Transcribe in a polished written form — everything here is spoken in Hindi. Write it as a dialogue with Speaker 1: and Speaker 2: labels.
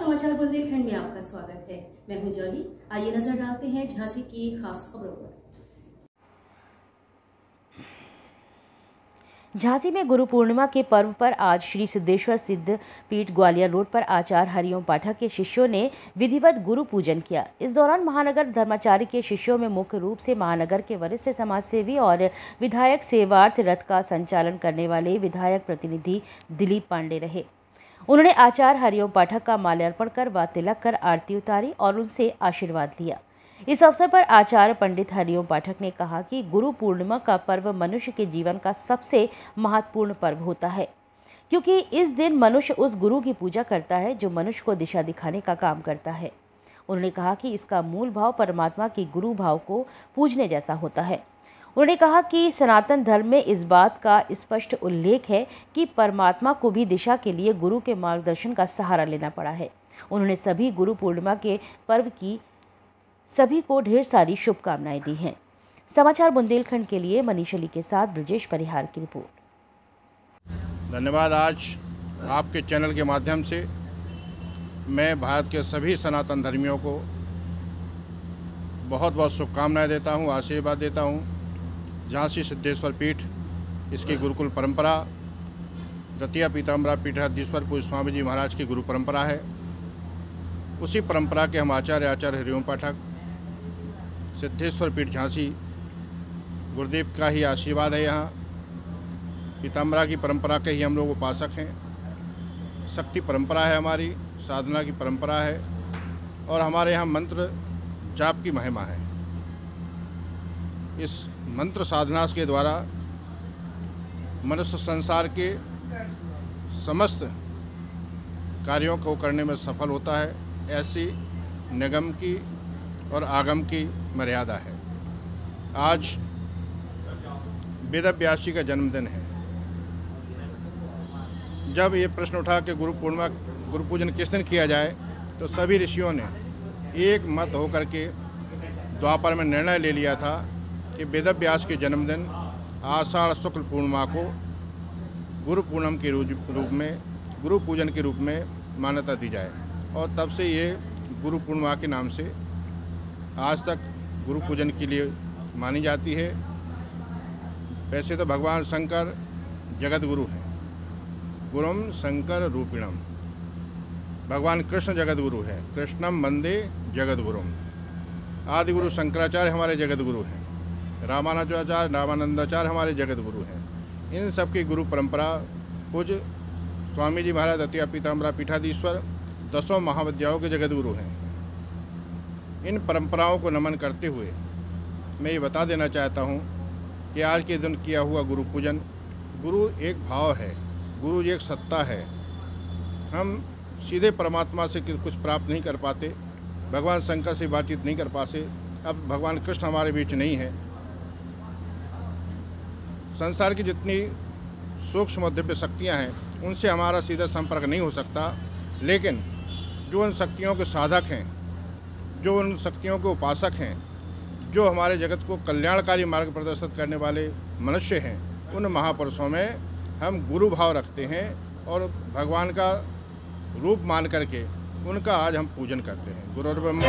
Speaker 1: समाचार बुंदेलखंड में आपका स्वागत है। मैं हूं जॉली। आइए नजर डालते हैं झांसी की खास खबरों पर।
Speaker 2: झांसी में गुरु पूर्णिमा के पर्व पर आज श्री सिद्धेश्वर सिद्ध पीठ ग्वालियर रोड पर आचार्य हरिओम पाठक के शिष्यों ने विधिवत गुरु पूजन किया। इस दौरान महानगर धर्माचार्य के शिष्यों में मुख्य रूप से महानगर के वरिष्ठ समाजसेवी और विधायक सेवार्थ रथ का संचालन करने वाले विधायक प्रतिनिधि दिलीप पांडे रहे। उन्होंने आचार्य हरिओम पाठक का माल्यार्पण कर व तिलक कर आरती उतारी और उनसे आशीर्वाद लिया। इस अवसर पर आचार्य पंडित हरिओम पाठक ने कहा कि गुरु पूर्णिमा का पर्व मनुष्य के जीवन का सबसे महत्वपूर्ण पर्व होता है, क्योंकि इस दिन मनुष्य उस गुरु की पूजा करता है जो मनुष्य को दिशा दिखाने का काम करता है। उन्होंने कहा कि इसका मूल भाव परमात्मा की गुरु भाव को पूजने जैसा होता है। उन्होंने कहा कि सनातन धर्म में इस बात का स्पष्ट उल्लेख है कि परमात्मा को भी दिशा के लिए गुरु के मार्गदर्शन का सहारा लेना पड़ा है। उन्होंने सभी गुरु पूर्णिमा के पर्व की सभी को ढेर सारी शुभकामनाएं दी हैं। समाचार बुंदेलखंड के लिए मनीष अली के साथ ब्रजेश परिहार की रिपोर्ट।
Speaker 3: धन्यवाद। आज आपके चैनल के माध्यम से मैं भारत के सभी सनातन धर्मियों को बहुत बहुत शुभकामनाएं देता हूं, आशीर्वाद देता हूं। झांसी सिद्धेश्वर पीठ, इसकी गुरुकुल परंपरा द्वितीय पीताम्बरा पीठाधीश्वर पूज्य स्वामी जी महाराज की गुरु परंपरा है। उसी परंपरा के हम आचार्य हरिओम पाठक सिद्धेश्वर पीठ झांसी गुरुदेव का ही आशीर्वाद है। यहाँ पीताम्बरा की परंपरा के ही हम लोग उपासक हैं। शक्ति परंपरा है, हमारी साधना की परंपरा है और हमारे यहाँ मंत्र जाप की महिमा है। इस मंत्र साधना के द्वारा मनुष्य संसार के समस्त कार्यों को करने में सफल होता है। ऐसी निगम की और आगम की मर्यादा है। आज वेद व्यास जी का जन्मदिन है। जब ये प्रश्न उठा कि गुरु पूजन किस दिन किया जाए, तो सभी ऋषियों ने एक मत होकर के द्वापर में निर्णय ले लिया था कि वेद व्यास के जन्मदिन आषाढ़ शुक्ल पूर्णिमा को गुरु पूर्णम के रूप में, गुरु पूजन के रूप में मान्यता दी जाए। और तब से ये गुरु पूर्णिमा के नाम से आज तक गुरु पूजन के लिए मानी जाती है। वैसे तो भगवान शंकर जगत गुरु हैं, गुरुम शंकर रूपिणम। भगवान कृष्ण जगत गुरु है, कृष्णम वंदे जगत गुरुम। आदि गुरु शंकराचार्य हमारे जगत गुरु हैं, रामानुजाचार्य रामानंदाचार्य हमारे जगत गुरु हैं। इन सब की गुरु परंपरा पूज्य स्वामी जी महाराज द्वितीय पीताम्बरा पीठाधीश्वर 10 महाविद्याओं के जगत गुरु हैं। इन परंपराओं को नमन करते हुए मैं ये बता देना चाहता हूँ कि आज के दिन किया हुआ गुरु पूजन, गुरु एक भाव है, गुरु एक सत्ता है। हम सीधे परमात्मा से कुछ प्राप्त नहीं कर पाते, भगवान शंकर से बातचीत नहीं कर पाते। अब भगवान कृष्ण हमारे बीच नहीं है। संसार की जितनी सूक्ष्म और दिव्य शक्तियाँ हैं, उनसे हमारा सीधा संपर्क नहीं हो सकता। लेकिन जो उन शक्तियों के साधक हैं, जो उन शक्तियों के उपासक हैं, जो हमारे जगत को कल्याणकारी मार्ग प्रदर्शित करने वाले मनुष्य हैं, उन महापुरुषों में हम गुरु भाव रखते हैं और भगवान का रूप मान करके उनका आज हम पूजन करते हैं। गुरुर्ब्रह्मा